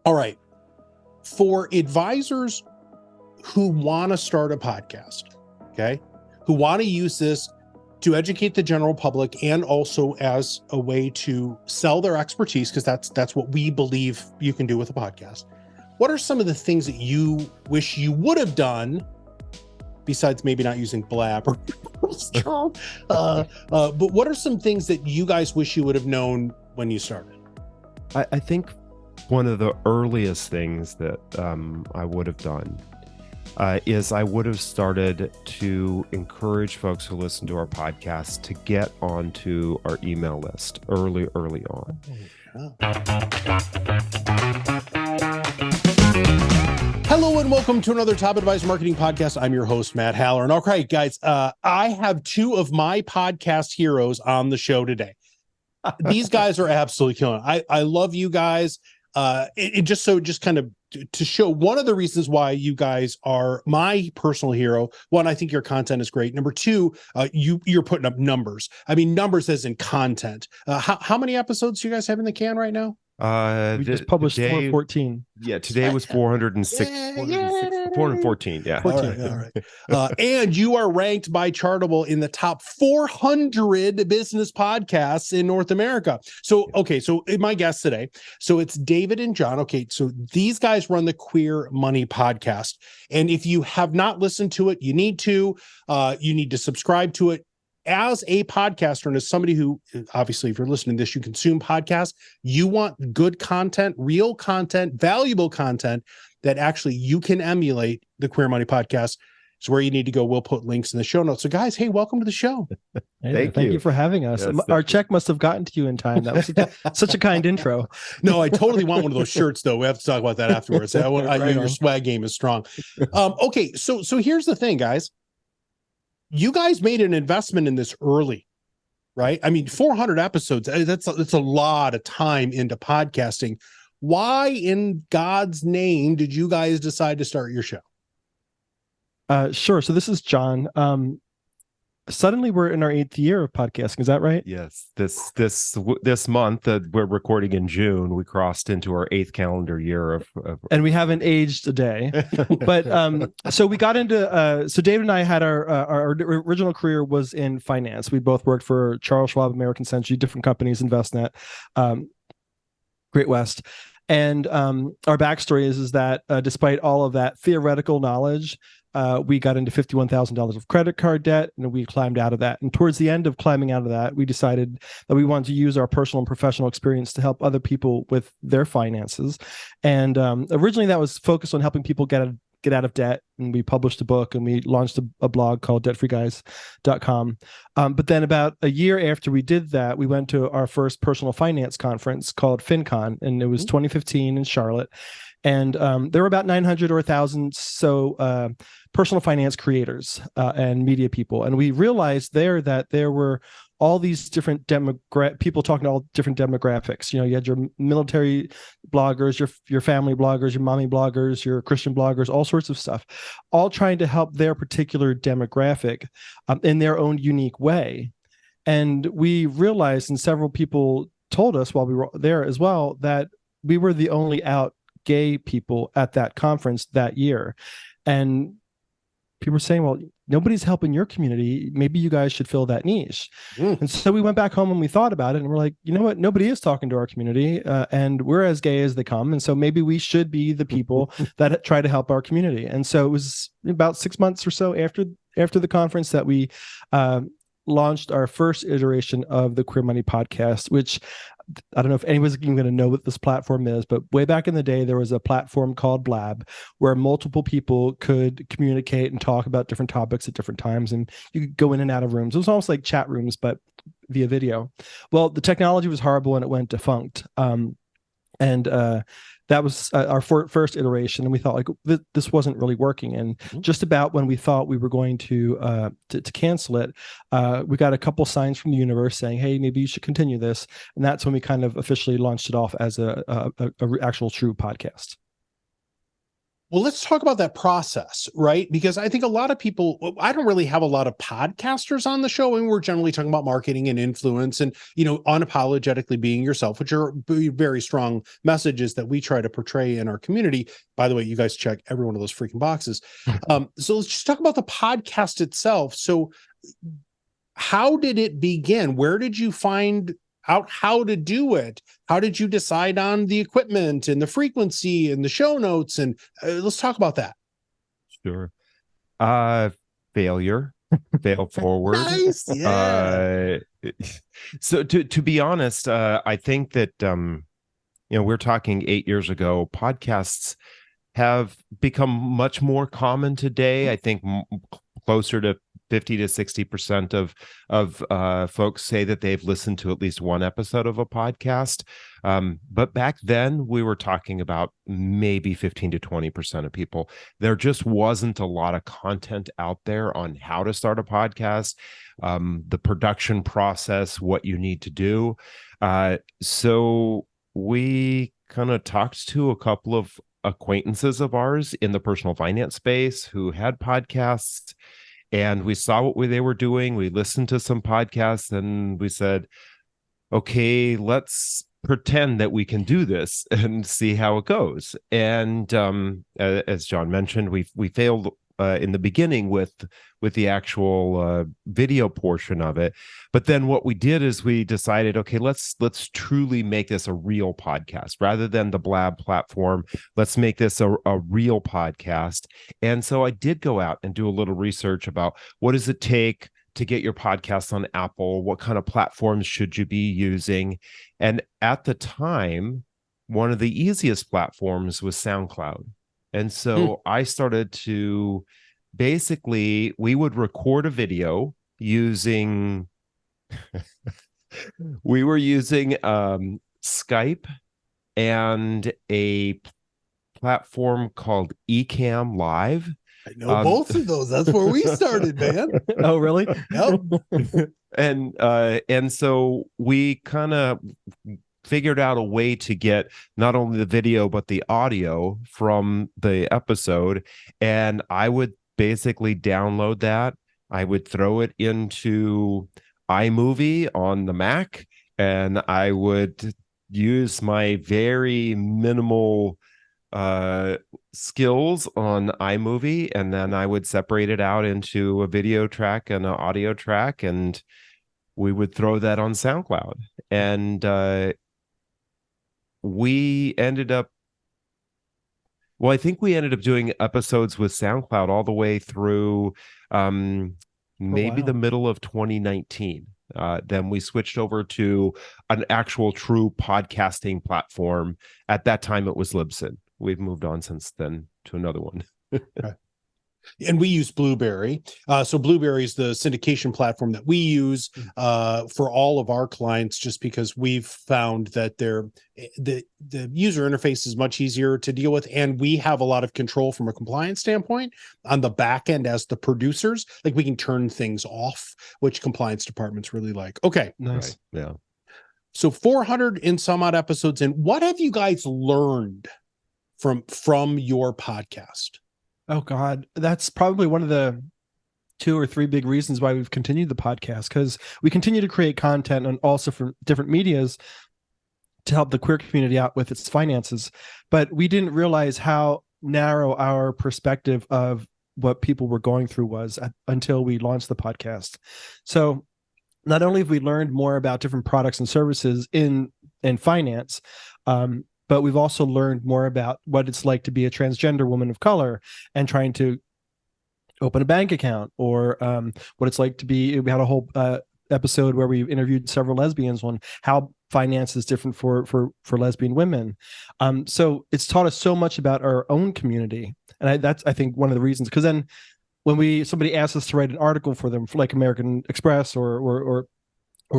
All right. For advisors who want to start a podcast, okay, who want to use this to educate the general public and also as a way to sell their expertise, because that's what we believe you can do with a podcast. What are some of the things that you wish you would have done besides maybe not using Blab or Strong? But what are some things that you guys wish you would have known when you started? I think one of the earliest things that I would have done is I would have started to encourage folks who listen to our podcast to get onto our email list early on. Hello and welcome to another Top Advice Marketing Podcast. I'm your host, Matt Haller. And all right, guys, I have two of my podcast heroes on the show today. These guys are absolutely killing it. I love you guys. Just kind of to show one of the reasons why you guys are my personal hero. One, I think your content is great. Number two, you're putting up numbers. I mean, numbers as in content. How many episodes do you guys have in the can right now? We just published 414. Yeah, today was 406. 414. Yeah. 14. All right. And you are ranked by Charitable in the top 400 business podcasts in North America. So my guests today, so it's David and John. Okay, so these guys run the Queer Money podcast. And if you have not listened to it, you need to subscribe to it. As a podcaster and as somebody who, obviously, if you're listening to this, you consume podcasts, you want good content, real content, valuable content that actually you can emulate. The Queer Money podcast is where you need to go. We'll put links in the show notes. So guys, hey, welcome to the show. Hey, thank you for having us. Yes, our check must have gotten to you in time. That was such a kind intro. No, I totally want one of those shirts though. We have to talk about that afterwards. I know your swag game is strong. Okay. So here's the thing, guys. You guys made an investment in this early, right? I mean, 400 episodes, that's a lot of time into podcasting. Why in God's name did you guys decide to start your show? Sure. So this is John. Suddenly we're in our 8th year of podcasting. Is that right? Yes. This month that we're recording in June, we crossed into our 8th calendar year of and we haven't aged a day. But so we got into so David and I had our original career was in finance. We both worked for Charles Schwab, American Century, different companies, Envestnet, Great West. And our backstory is that despite all of that theoretical knowledge, we got into $51,000 of credit card debt, and we climbed out of that. And towards the end of climbing out of that, we decided that we wanted to use our personal and professional experience to help other people with their finances. And originally that was focused on helping people get out of debt. And we published a book and we launched a blog called debtfreeguys.com. But then about a year after we did that, we went to our first personal finance conference called FinCon, and it was 2015 in Charlotte. And there were about 900 or 1,000 personal finance creators and media people. And we realized there that there were all these different people talking to all different demographics. You know, you had your military bloggers, your family bloggers, your mommy bloggers, your Christian bloggers, all sorts of stuff, all trying to help their particular demographic in their own unique way. And we realized, and several people told us while we were there as well, that we were the only out gay people at that conference that year. And people were saying, well, nobody's helping your community. Maybe you guys should fill that niche. And so we went back home and we thought about it, and we're like, you know what? Nobody is talking to our community, and we're as gay as they come. And so maybe we should be the people that try to help our community. And so it was about 6 months or so after the conference that we launched our first iteration of the Queer Money podcast, which I don't know if anyone's even going to know what this platform is, but way back in the day, there was a platform called Blab where multiple people could communicate and talk about different topics at different times. And you could go in and out of rooms. It was almost like chat rooms, but via video. Well, the technology was horrible and it went defunct. That was our first iteration, and we thought like this wasn't really working. And just about when we thought we were going to cancel it, we got a couple signs from the universe saying, "Hey, maybe you should continue this." And that's when we kind of officially launched it off as a actual true podcast. Well, let's talk about that process, right? Because I think a lot of people, I don't really have a lot of podcasters on the show, and we're generally talking about marketing and influence and, unapologetically being yourself, which are very strong messages that we try to portray in our community. By the way, you guys check every one of those freaking boxes. So let's just talk about the podcast itself. So how did it begin? Where did you find out how to do it? How did you decide on the equipment and the frequency and the show notes? And let's talk about that. Sure. Failure, fail forward. Nice. Yeah. So to be honest, I think that, we're talking 8 years ago, podcasts have become much more common today. I think closer to 50 to 60% of folks say that they've listened to at least one episode of a podcast. But back then we were talking about maybe 15 to 20% of people. There just wasn't a lot of content out there on how to start a podcast, the production process, what you need to do. So we kind of talked to a couple of acquaintances of ours in the personal finance space who had podcasts, and we saw what they were doing. We listened to some podcasts and we said, okay, let's pretend that we can do this and see how it goes. And as John mentioned, we failed in the beginning with the actual video portion of it. But then what we did is we decided, okay, let's truly make this a real podcast rather than the Blab platform. Let's make this a real podcast. And so I did go out and do a little research about what does it take to get your podcast on Apple? What kind of platforms should you be using? And at the time, one of the easiest platforms was SoundCloud. And so I started to basically, we would record a video using, we were using Skype and a platform called Ecamm Live. I know both of those. That's where we started, man. Oh, really? Yep. And so we kind of figured out a way to get not only the video but the audio from the episode, and I would basically download that. I would throw it into iMovie on the Mac, and I would use my very minimal skills on iMovie, and then I would separate it out into a video track and an audio track, and we would throw that on SoundCloud. And we ended up, well, I think we ended up doing episodes with SoundCloud all the way through maybe the middle of 2019. Then we switched over to an actual true podcasting platform. At that time, it was Libsyn. We've moved on since then to another one. Okay. And we use Blueberry. So Blueberry is the syndication platform that we use for all of our clients, just because we've found that the user interface is much easier to deal with. And we have a lot of control from a compliance standpoint on the back end as the producers. Like, we can turn things off, which compliance departments really like. Okay. Nice. Right. Yeah. So 400 and some odd episodes in. What have you guys learned from your podcast? Oh God, that's probably one of the 2 or 3 big reasons why we've continued the podcast, because we continue to create content and also for different medias to help the queer community out with its finances. But we didn't realize how narrow our perspective of what people were going through was until we launched the podcast. So not only have we learned more about different products and services in finance, but we've also learned more about what it's like to be a transgender woman of color and trying to open a bank account, or what it's like to be. We had a whole episode where we interviewed several lesbians on how finance is different for lesbian women. So it's taught us so much about our own community, and that's I think one of the reasons. Because then when somebody asks us to write an article for them, for like American Express or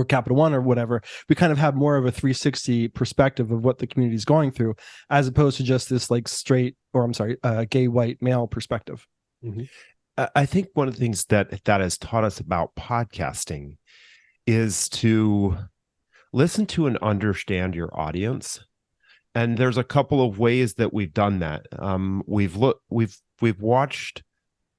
Capital One or whatever, we kind of have more of a 360 perspective of what the community is going through, as opposed to just this like gay white male perspective. Mm-hmm. I think one of the things that has taught us about podcasting is to listen to and understand your audience, And there's a couple of ways that we've done that. We've watched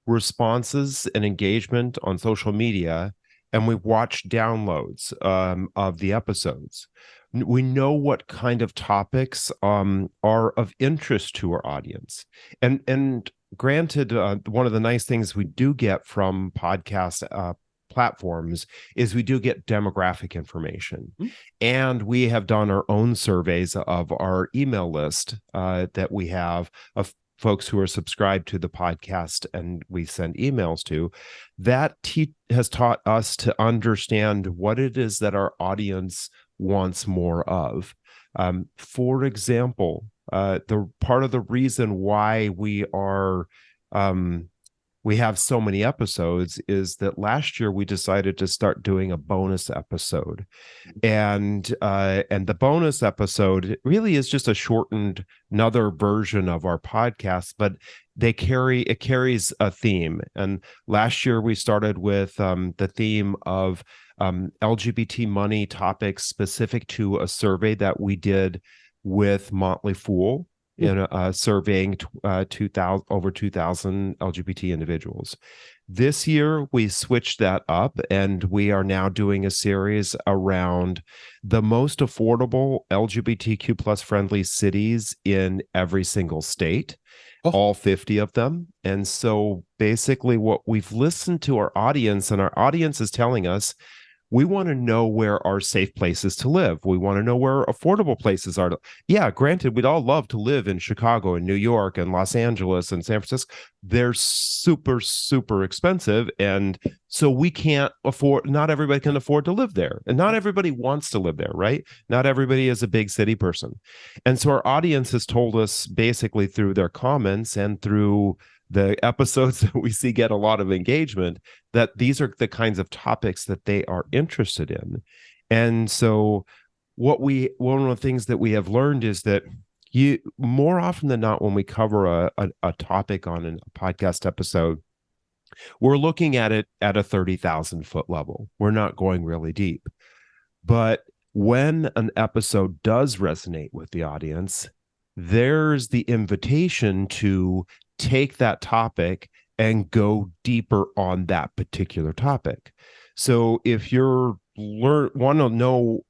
responses and engagement on social media, and we've watched downloads of the episodes. We know what kind of topics are of interest to our audience. And granted, one of the nice things we do get from podcast platforms is we do get demographic information. And we have done our own surveys of our email list that we have of folks who are subscribed to the podcast and we send emails to. That has taught us to understand what it is that our audience wants more of. For example, the part of the reason why we have so many episodes is that last year we decided to start doing a bonus episode, and the bonus episode really is just a shortened another version of our podcast, but it carries a theme. And last year we started with the theme of LGBT money topics specific to a survey that we did with Motley Fool in surveying over 2,000 LGBT individuals. This year, we switched that up, and we are now doing a series around the most affordable LGBTQ plus friendly cities in every single state, all 50 of them. And so basically what we've listened to our audience, and our audience is telling us, we want to know where are safe places to live. We want to know where affordable places are. Yeah, granted, we'd all love to live in Chicago and New York and Los Angeles and San Francisco. They're super, super expensive. And so we can't afford, not everybody can afford to live there. And not everybody wants to live there, right? Not everybody is a big city person. And so our audience has told us basically through their comments and through the episodes that we see get a lot of engagement, that these are the kinds of topics that they are interested in. And so one of the things that we have learned is that more often than not, when we cover a topic on a podcast episode, we're looking at it at a 30,000 foot level. We're not going really deep. But when an episode does resonate with the audience, there's the invitation to take that topic and go deeper on that particular topic. So if you're want to know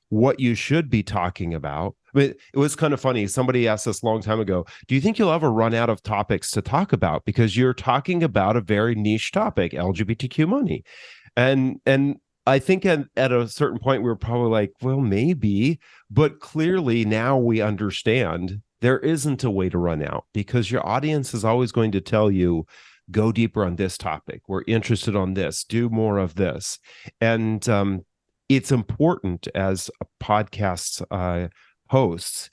what you should be talking about, I mean, it was kind of funny. Somebody asked us a long time ago, do you think you'll ever run out of topics to talk about? Because you're talking about a very niche topic, LGBTQ money. And I think at a certain point, we were probably like, well, maybe. But clearly now we understand there isn't a way to run out, because your audience is always going to tell you, go deeper on this topic. We're interested on this. Do more of this. And it's important as a podcast hosts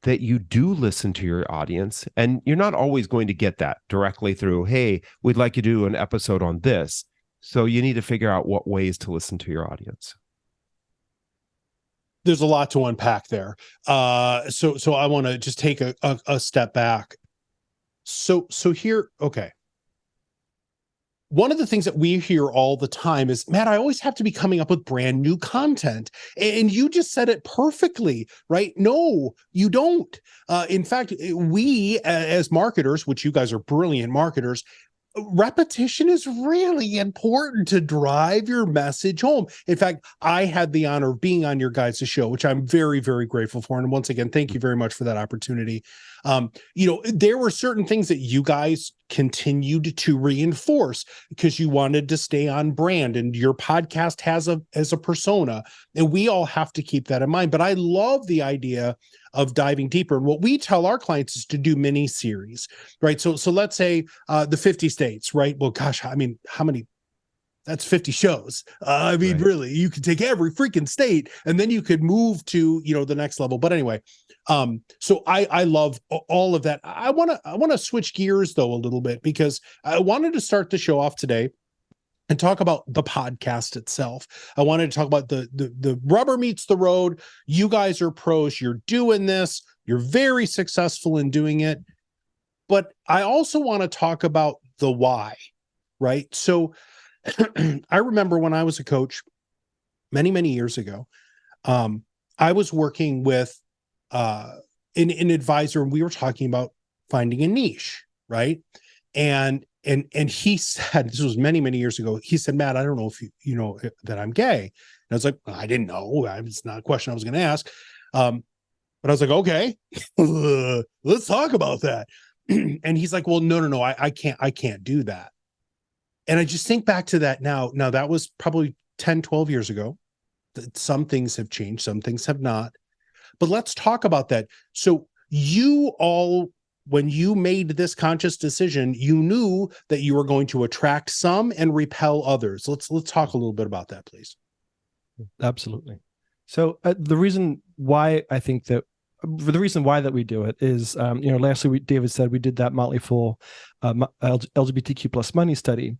that you do listen to your audience. And you're not always going to get that directly through, hey, we'd like you to do an episode on this. So you need to figure out what ways to listen to your audience. There's a lot to unpack there. So I want to just take a step back. So here, okay. One of the things that we hear all the time is, Matt, I always have to be coming up with brand new content. And you just said it perfectly, right? No, you don't. In fact, we as marketers, which you guys are brilliant marketers, repetition is really important to drive your message home. In fact, I had the honor of being on your guys' show, which I'm very, very grateful for. And once again, thank you very much for that opportunity. There were certain things that you guys continued to reinforce because you wanted to stay on brand, and your podcast has a persona, and we all have to keep that in mind. But I love the idea of diving deeper. And what we tell our clients is to do mini series, right? So let's say the 50 states, right? Well, gosh, I mean, how many? That's 50 shows. I mean, right. Really, you could take every freaking state and then you could move to, the next level. But anyway, so I love all of that. I want to switch gears though a little bit, because I wanted to start the show off today and talk about the podcast itself. I wanted to talk about the rubber meets the road. You guys are pros. You're doing this. You're very successful in doing it. But I also want to talk about the why, right? So I remember when I was a coach many, many years ago, I was working with an advisor, and we were talking about finding a niche, right? And he said, this was many, many years ago. He said, Matt, I don't know if you know that I'm gay. And I was like, I didn't know. It's not a question I was going to ask. But I was like, okay, let's talk about that. And he's like, well, no, I can't do that. And I just think back to that now. Now that was probably 10, 12 years ago. Some things have changed, some things have not. But let's talk about that. So you all, when you made this conscious decision, you knew that you were going to attract some and repel others. Let's talk a little bit about that, please. Absolutely. So the reason why I think that we do it is, last week David said we did that Motley Fool LGBTQ plus money study.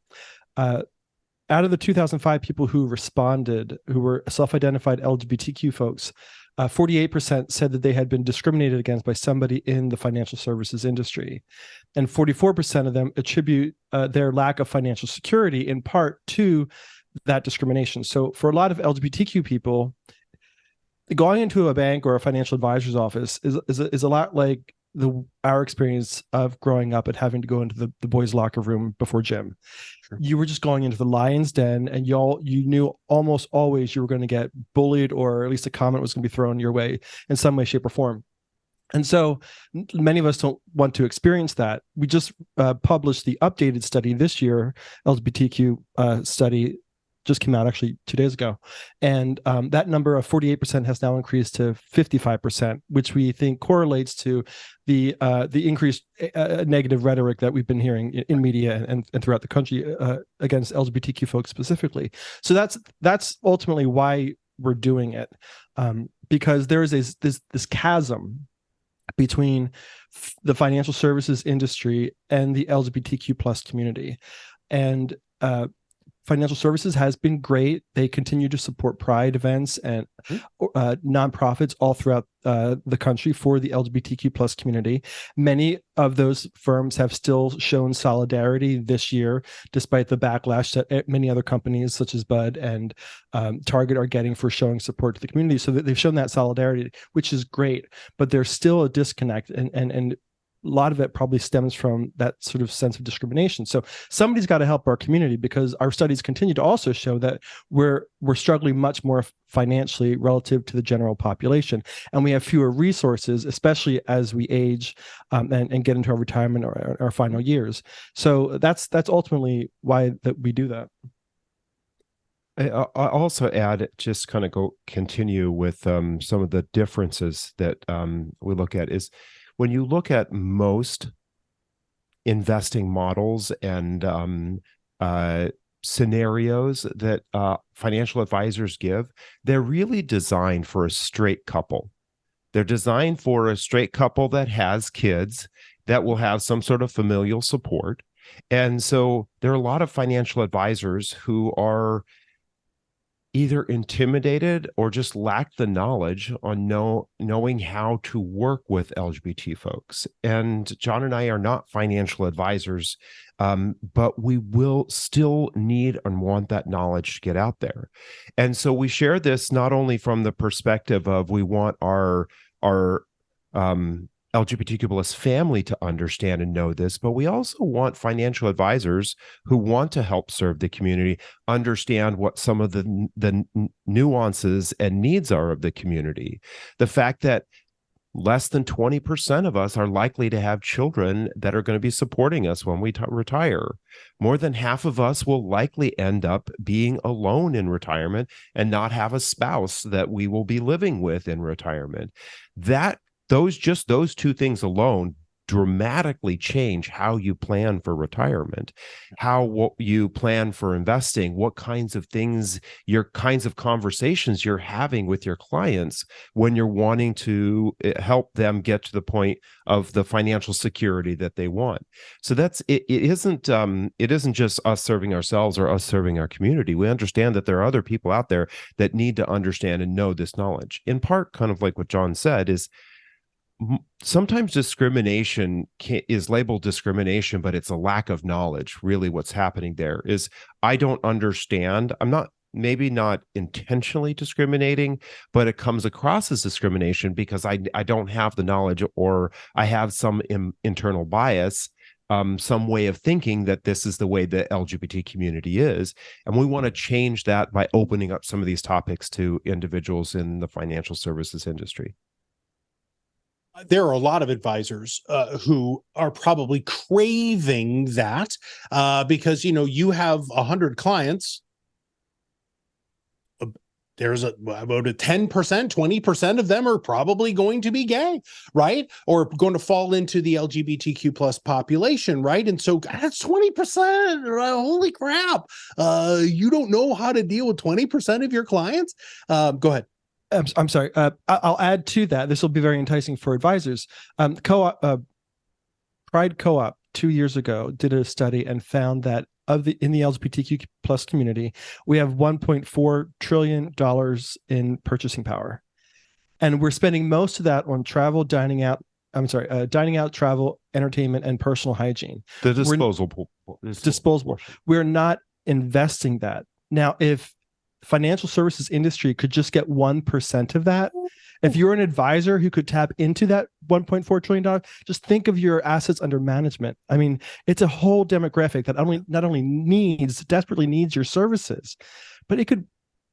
Out of the 2005 people who responded, who were self-identified LGBTQ folks, 48% said that they had been discriminated against by somebody in the financial services industry. And 44% of them attribute their lack of financial security in part to that discrimination. So for a lot of LGBTQ people, going into a bank or a financial advisor's office is a lot like our experience of growing up and having to go into the boys' locker room before gym. Sure. You were just going into the lion's den, and you knew almost always you were going to get bullied, or at least a comment was going to be thrown your way in some way, shape, or form. And so many of us don't want to experience that. We just published the updated study this year, LGBTQ study, just came out actually 2 days ago. And that number of 48% has now increased to 55%, which we think correlates to the increased negative rhetoric that we've been hearing in media and throughout the country against LGBTQ folks specifically. So that's ultimately why we're doing it, because there is this chasm between the financial services industry and the LGBTQ plus community. And financial services has been great. They continue to support pride events and nonprofits all throughout the country for the LGBTQ plus community. Many of those firms have still shown solidarity this year, despite the backlash that many other companies such as Bud and Target are getting for showing support to the community. So that they've shown that solidarity, which is great, but there's still a disconnect, and a lot of it probably stems from that sort of sense of discrimination. So somebody's got to help our community, because our studies continue to also show that we're struggling much more financially relative to the general population, and we have fewer resources, especially as we age and get into our retirement or our final years. So that's ultimately why that we do that. I also add, just kind of continue with some of the differences that we look at is, when you look at most investing models and scenarios that financial advisors give, they're really designed for a straight couple. They're designed for a straight couple that has kids that will have some sort of familial support. And so there are a lot of financial advisors who are either intimidated or just lack the knowledge on knowing how to work with LGBT folks. And John and I are not financial advisors, but we will still need and want that knowledge to get out there. And so we share this not only from the perspective of we want our LGBTQ plus family to understand and know this, but we also want financial advisors who want to help serve the community understand what some of the nuances and needs are of the community. The fact that less than 20% of us are likely to have children that are going to be supporting us when we retire. More than half of us will likely end up being alone in retirement and not have a spouse that we will be living with in retirement. Those two things alone dramatically change how you plan for retirement, what you plan for investing, what kinds of things, your kinds of conversations you're having with your clients when you're wanting to help them get to the point of the financial security that they want. So it isn't just us serving ourselves or us serving our community. We understand that there are other people out there that need to understand and know this knowledge. In part, kind of like what John said, is sometimes discrimination is labeled discrimination, but it's a lack of knowledge. Really what's happening there is I don't understand. I'm not maybe not intentionally discriminating, but it comes across as discrimination because I don't have the knowledge, or I have some internal bias, some way of thinking that this is the way the LGBT community is. And we want to change that by opening up some of these topics to individuals in the financial services industry. There are a lot of advisors who are probably craving that because, you have 100 clients. There's about a 10%, 20% of them are probably going to be gay, right? Or going to fall into the LGBTQ plus population, right? And so that's 20%. Holy crap. You don't know how to deal with 20% of your clients? Go ahead. I'm sorry. I'll add to that. This will be very enticing for advisors. Pride Co-op 2 years ago did a study and found that in the LGBTQ plus community, we have $1.4 trillion in purchasing power, and we're spending most of that on travel, dining out, travel, entertainment, and personal hygiene. The disposable. We're not investing that. Now, if financial services industry could just get 1% of that, if you're an advisor who could tap into that $1.4 trillion, just think of your assets under management. I mean, it's a whole demographic that not only desperately needs your services, but it could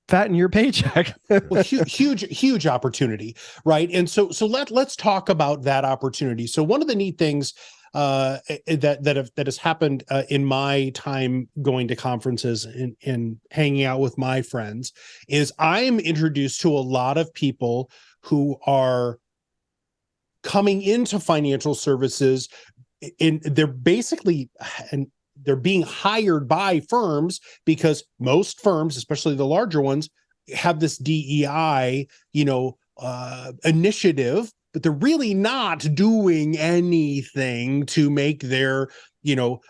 fatten your paycheck. Well, huge opportunity, right? And so let's talk about that opportunity. So one of the neat things that has happened in my time going to conferences and hanging out with my friends is I'm introduced to a lot of people who are coming into financial services, and they're being hired by firms because most firms, especially the larger ones, have this DEI, initiative, but they're really not doing anything to make their,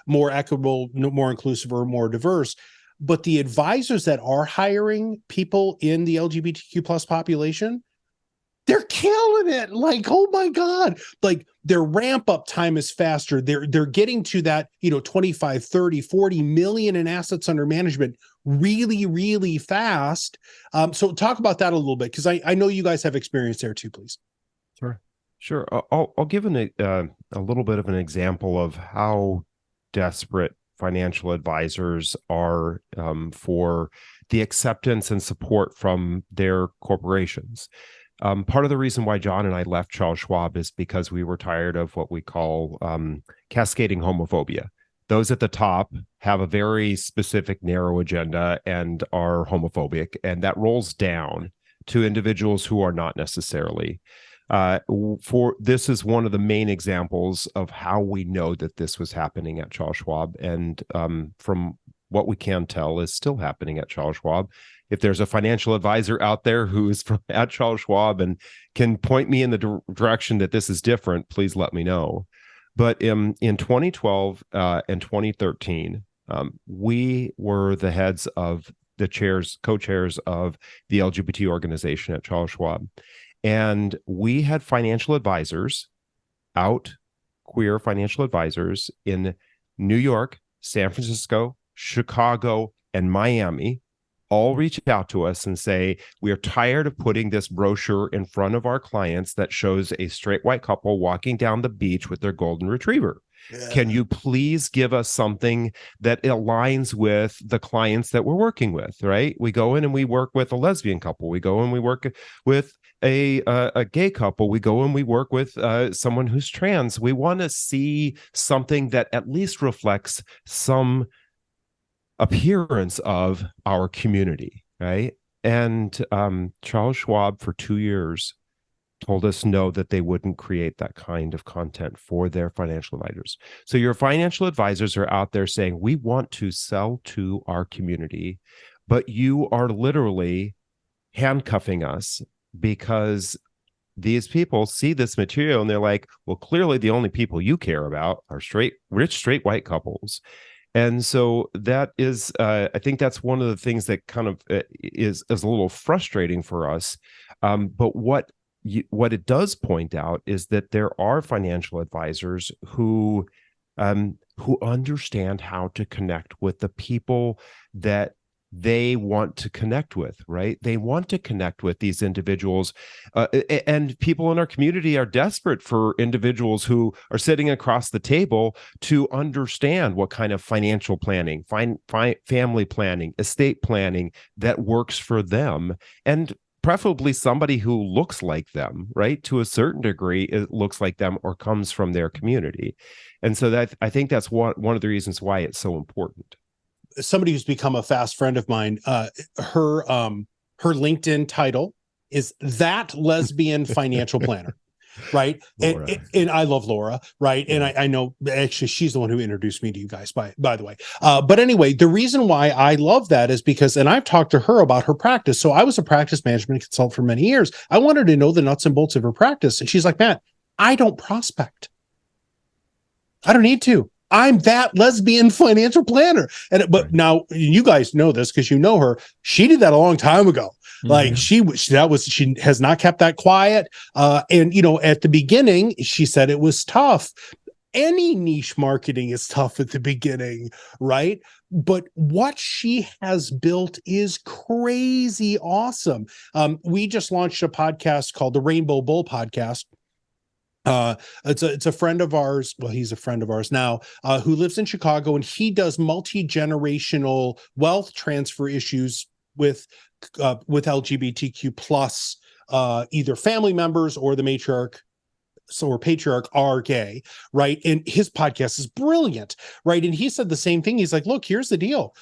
more equitable, more inclusive, or more diverse. But the advisors that are hiring people in the LGBTQ plus population, they're killing it. Like, oh my God, like their ramp up time is faster. They're getting to that, 25, 30, 40 million in assets under management really, really fast. So talk about that a little bit, because I know you guys have experience there too, please. Sure. I'll give a little bit of an example of how desperate financial advisors are for the acceptance and support from their corporations. Part of the reason why John and I left Charles Schwab is because we were tired of what we call cascading homophobia. Those at the top have a very specific, narrow agenda and are homophobic, and that rolls down to individuals who are not necessarily. This is one of the main examples of how we know that this was happening at Charles Schwab, and from what we can tell is still happening at Charles Schwab. If there's a financial advisor out there who is at Charles Schwab and can point me in the direction that this is different, please let me know. But in 2012 and 2013, we were the heads of the co-chairs of the LGBT organization at Charles Schwab. And we had financial advisors queer financial advisors in New York, San Francisco, Chicago, and Miami, all reach out to us and say, we are tired of putting this brochure in front of our clients that shows a straight white couple walking down the beach with their golden retriever. Yeah. Can you please give us something that aligns with the clients that we're working with, right? We go in and we work with a lesbian couple. We go and we work with a gay couple. We go and we work with someone who's trans. We want to see something that at least reflects some appearance of our community, right? And Charles Schwab for 2 years told us no, that they wouldn't create that kind of content for their financial advisors. So your financial advisors are out there saying, we want to sell to our community, but you are literally handcuffing us because these people see this material and they're like, well, clearly the only people you care about are rich, straight white couples. And so that is, I think that's one of the things that kind of is a little frustrating for us. But what it does point out is that there are financial advisors who understand how to connect with the people that they want to connect with, right? They want to connect with these individuals. And people in our community are desperate for individuals who are sitting across the table to understand what kind of financial planning, family planning, estate planning that works for them. And preferably somebody who looks like them, right? To a certain degree, it looks like them or comes from their community. And so that, I think that's one of the reasons why it's so important. Somebody who's become a fast friend of mine, her LinkedIn title is That Lesbian Financial Planner. Right. And I love Laura. Right. Yeah. And I know actually she's the one who introduced me to you guys, by the way. But anyway, the reason why I love that is because, and I've talked to her about her practice. So I was a practice management consultant for many years. I wanted to know the nuts and bolts of her practice. And she's like, Matt, I don't prospect. I don't need to. I'm that lesbian financial planner. But now you guys know this because you know her. She did that a long time ago. Like she has not kept that quiet. And at the beginning, she said it was tough. Any niche marketing is tough at the beginning, right? But what she has built is crazy awesome. We just launched a podcast called the Rainbow Bull Podcast. It's a friend of ours. Well, he's a friend of ours now, who lives in Chicago, and he does multi-generational wealth transfer issues with LGBTQ plus either family members or the matriarch. Or patriarch are gay, right? And his podcast is brilliant, right? And he said the same thing. He's like, look, here's the deal.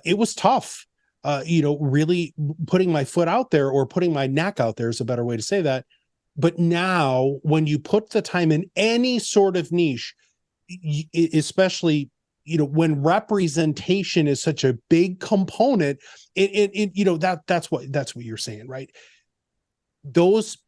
It was tough, really putting my foot out there, or putting my neck out there is a better way to say that. But now when you put the time in any sort of niche, especially, when representation is such a big component, that's what you're saying, right? Those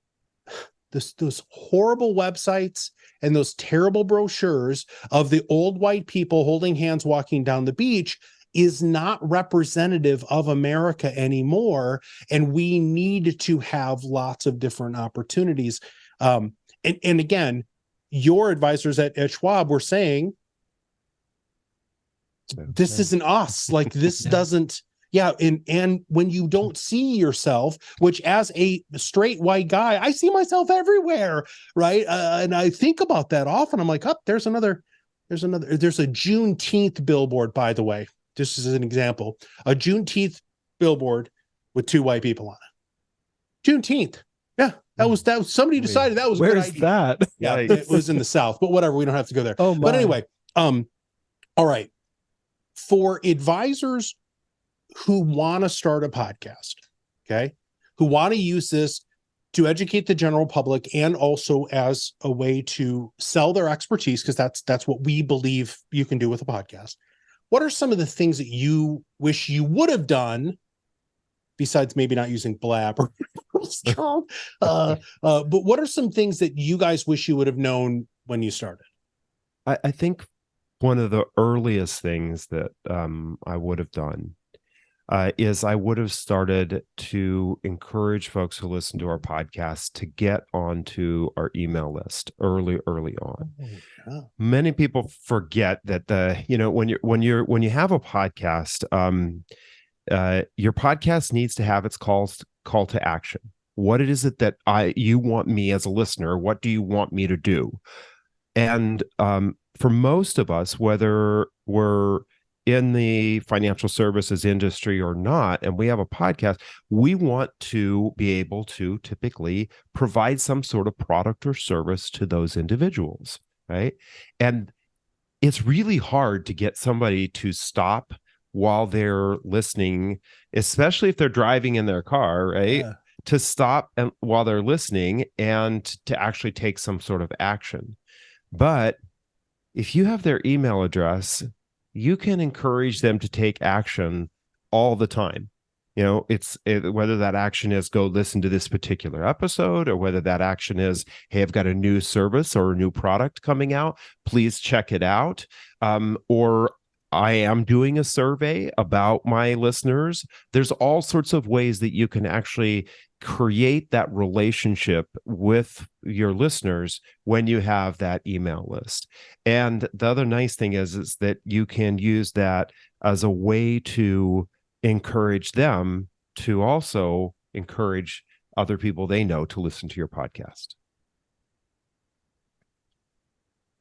horrible websites and those terrible brochures of the old white people holding hands walking down the beach is not representative of America anymore. And we need to have lots of different opportunities. And again, your advisors at Schwab were saying, this isn't us. Like this doesn't. Yeah. And when you don't see yourself, which as a straight white guy, I see myself everywhere. Right. And I think about that often. I'm like, there's a Juneteenth billboard, by the way. Just as an example, a Juneteenth billboard with two white people on it. Juneteenth. Yeah. That was somebody decided that was a good idea. That? Yeah. It was in the South, but whatever. We don't have to go there. Oh, my. But anyway, all right. For advisors who want to start a podcast, okay, who want to use this to educate the general public and also as a way to sell their expertise, because that's what we believe you can do with a podcast. What are some of the things that you wish you would have done, besides maybe not using blab or strong? But what are some things that you guys wish you would have known when you started? I think one of the earliest things that I would have done is I would have started to encourage folks who listen to our podcast to get onto our email list early on. Oh, yeah. Many people forget that when you have a podcast, your podcast needs to have its call to action. What it is that you want me as a listener? What do you want me to do? And for most of us, whether we're in the financial services industry or not, and we have a podcast, we want to be able to typically provide some sort of product or service to those individuals, right? And it's really hard to get somebody to stop while they're listening, especially if they're driving in their car, right? Yeah. To stop while they're listening and to actually take some sort of action. But if you have their email address, you can encourage them to take action all the time. Whether that action is go listen to this particular episode, or whether that action is, hey, I've got a new service or a new product coming out, please check it out. Or I am doing a survey about my listeners. There's all sorts of ways that you can actually create that relationship with your listeners when you have that email list. And the other nice thing is that you can use that as a way to encourage them to also encourage other people they know to listen to your podcast?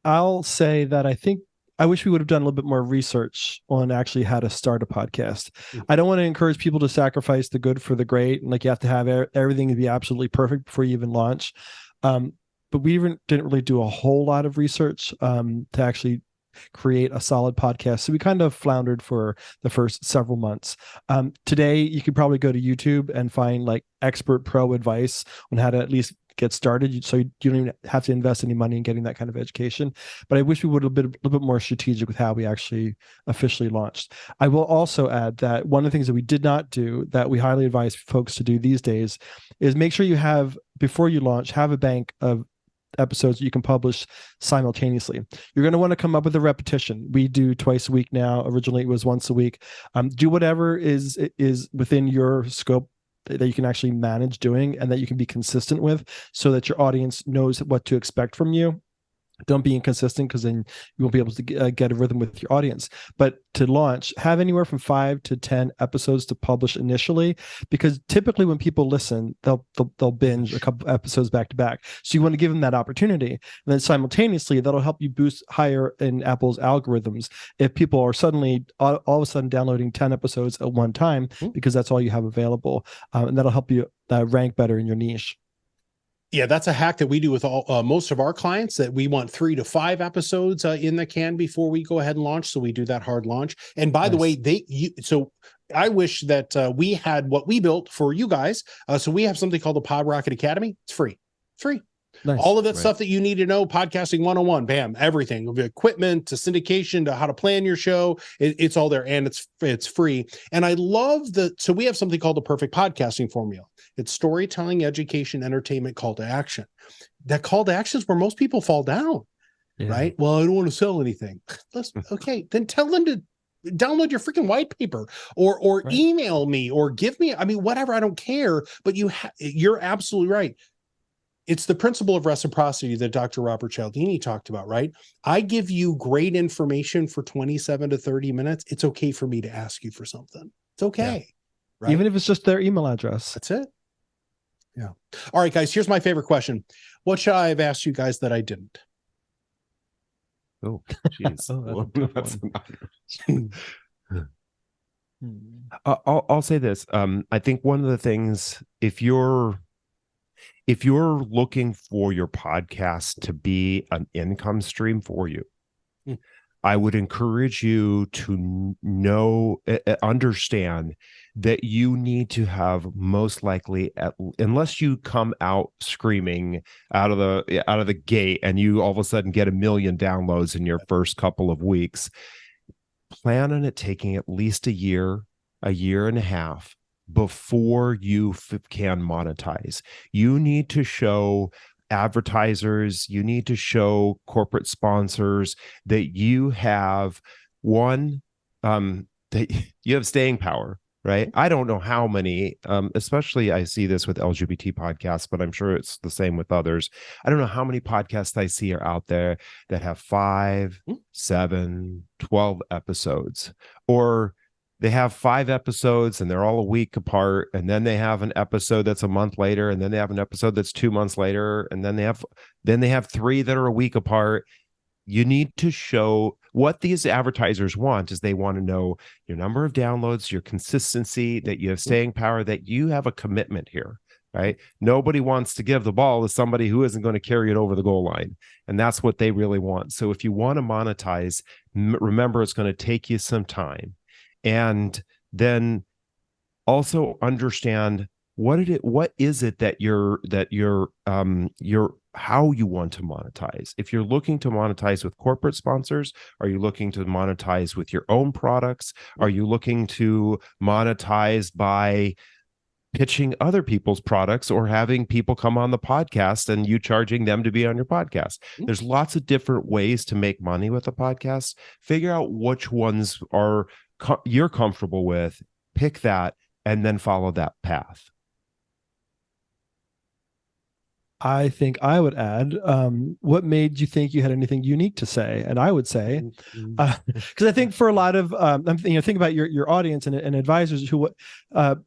I'll say that I wish we would have done a little bit more research on actually how to start a podcast. I don't want to encourage people to sacrifice the good for the great, and like you have to have everything to be absolutely perfect before you even launch. But we didn't really do a whole lot of research to actually create a solid podcast. So we kind of floundered for the first several months. Today, you could probably go to YouTube and find like expert pro advice on how to at least get started, so you don't even have to invest any money in getting that kind of education. But I wish we would have been a little bit more strategic with how we actually officially launched. I will also add that one of the things that we did not do that we highly advise folks to do these days is make sure you have, before you launch, have a bank of episodes that you can publish simultaneously. You're going to want to come up with a repetition. We do twice a week now. Originally it was once a week. Do whatever is within your scope that you can actually manage doing and that you can be consistent with, so that your audience knows what to expect from you. Don't be inconsistent, because then you won't be able to get a rhythm with your audience. But to launch, have anywhere from 5 to 10 episodes to publish initially, because typically when people listen, they'll binge a couple episodes back to back. So you want to give them that opportunity, and then simultaneously that'll help you boost higher in Apple's algorithms if people are suddenly all of a sudden downloading 10 episodes at one time, because that's all you have available, and that'll help you rank better in your niche. Yeah, that's a hack that we do with most of our clients, that we want 3 to 5 episodes in the can before we go ahead and launch. So we do that hard launch. And by the way, so I wish that we had what we built for you guys. So we have something called the Pod Rocket Academy. It's free. Nice. All of that stuff that you need to know, podcasting 101, bam, everything, equipment to syndication to how to plan your show. It's all there, and it's free. And I love so we have something called the perfect podcasting formula. It's storytelling, education, entertainment, call to action. That call to action is where most people fall down, right? Well, I don't want to sell anything. Okay, then tell them to download your freaking white paper or email me or give me, whatever, I don't care, but you're absolutely right. It's the principle of reciprocity that Dr. Robert Cialdini talked about, right? I give you great information for 27 to 30 minutes. It's okay for me to ask you for something. It's okay. Right? Even if it's just their email address. That's it. Yeah. All right, guys, here's my favorite question. What should I have asked you guys that I didn't? Oh, jeez. That's I'll say this. I think one of the things, if you're looking for your podcast to be an income stream for you, I would encourage you to understand that you need to have, most likely, unless you come out screaming out of the gate and you all of a sudden get 1 million downloads in your first couple of weeks, plan on it taking at least a year and a half before you can monetize. You need to show advertisers, you need to show corporate sponsors that you have that you have staying power, right? I don't know how many, especially I see this with LGBT podcasts, but I'm sure it's the same with others. I don't know how many podcasts I see are out there that have 5, 7, 12 episodes, or they have 5 episodes and they're all a week apart, and then they have an episode that's a month later, and then they have an episode that's 2 months later, and then they have 3 that are a week apart. You need to show what these advertisers want is they want to know your number of downloads, your consistency, that you have staying power, that you have a commitment here, right? Nobody wants to give the ball to somebody who isn't going to carry it over the goal line. And that's what they really want. So if you want to monetize, remember, it's going to take you some time. And then also understand what is it that you're how you want to monetize. If you're looking to monetize with corporate sponsors, are you looking to monetize with your own products? Are you looking to monetize by pitching other people's products or having people come on the podcast and you charging them to be on your podcast? There's lots of different ways to make money with a podcast. Figure out which ones you're comfortable with, pick that, and then follow that path. I think I would add, what made you think you had anything unique to say? And I would say, because I think for a lot of, think about your audience and advisors who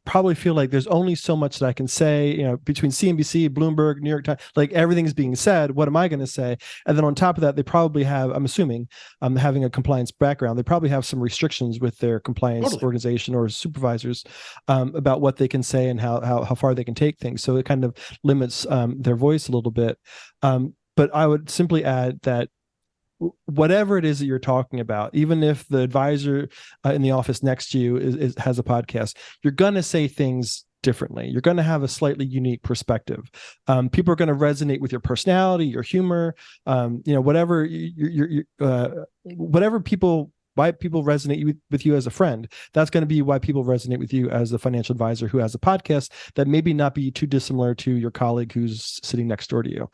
probably feel like there's only so much that I can say, between CNBC, Bloomberg, New York Times, like everything's being said. What am I going to say? And then on top of that, they probably have, I'm assuming, having a compliance background, they probably have some restrictions with their compliance organization or supervisors about what they can say and how far they can take things. So it kind of limits their voice a little bit. But I would simply add that whatever it is that you're talking about, even if the advisor in the office next to you has a podcast, you're going to say things differently. You're going to have a slightly unique perspective. People are going to resonate with your personality, your humor, whatever why people resonate with you as a friend. That's going to be why people resonate with you as a financial advisor who has a podcast that maybe not be too dissimilar to your colleague who's sitting next door to you.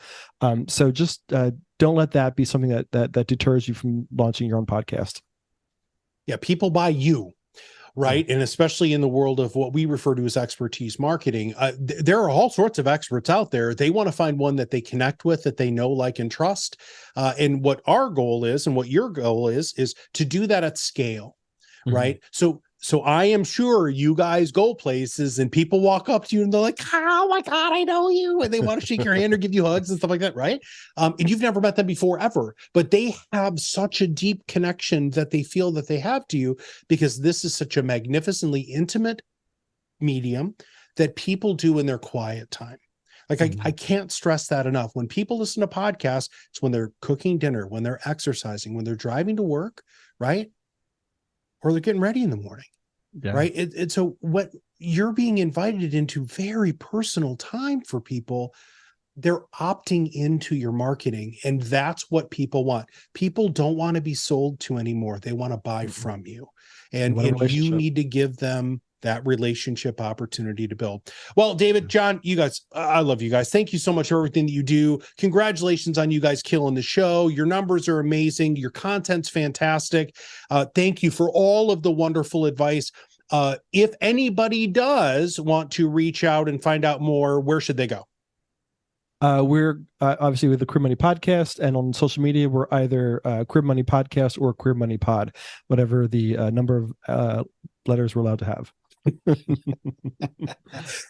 So just don't let that be something that deters you from launching your own podcast. Yeah, people buy you. Right. And especially in the world of what we refer to as expertise marketing, there are all sorts of experts out there. They want to find one that they connect with, that they know, like, and trust. And what our goal is, and what your goal is to do that at scale. Right. So I am sure you guys go places and people walk up to you and they're like, oh my God, I know you. And they want to shake your hand or give you hugs and stuff like that. Right. And you've never met them before ever, but they have such a deep connection that they feel that they have to you, because this is such a magnificently intimate medium that people do in their quiet time. Like, I can't stress that enough. When people listen to podcasts, it's when they're cooking dinner, when they're exercising, when they're driving to work, right? Or they're getting ready in the morning, right? And so what you're being invited into very personal time for people, they're opting into your marketing, and that's what people want. People don't want to be sold to anymore. They want to buy from you, and you need to give them that relationship opportunity to build. Well, David, John, you guys, I love you guys. Thank you so much for everything that you do. Congratulations on you guys killing the show. Your numbers are amazing. Your content's fantastic. Thank you for all of the wonderful advice. If anybody does want to reach out and find out more, where should they go? We're obviously with the Queer Money Podcast, and on social media, we're either Queer Money Podcast or Queer Money Pod, whatever the number of letters we're allowed to have.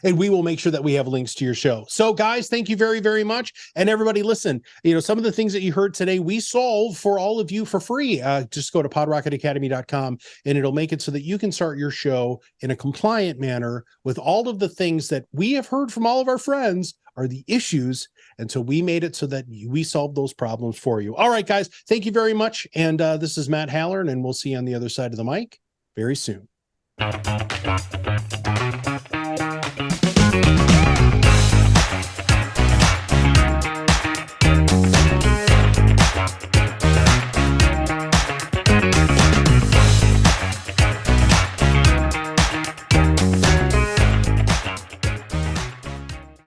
And we will make sure that we have links to your show. So guys, thank you very, very much. And everybody, listen, some of the things that you heard today, we solve for all of you for free. Just go to podrocketacademy.com and it'll make it so that you can start your show in a compliant manner with all of the things that we have heard from all of our friends are the issues. And so we made it so that we solved those problems for you. All right, guys, thank you very much. And this is Matt Halloran, and we'll see you on the other side of the mic very soon.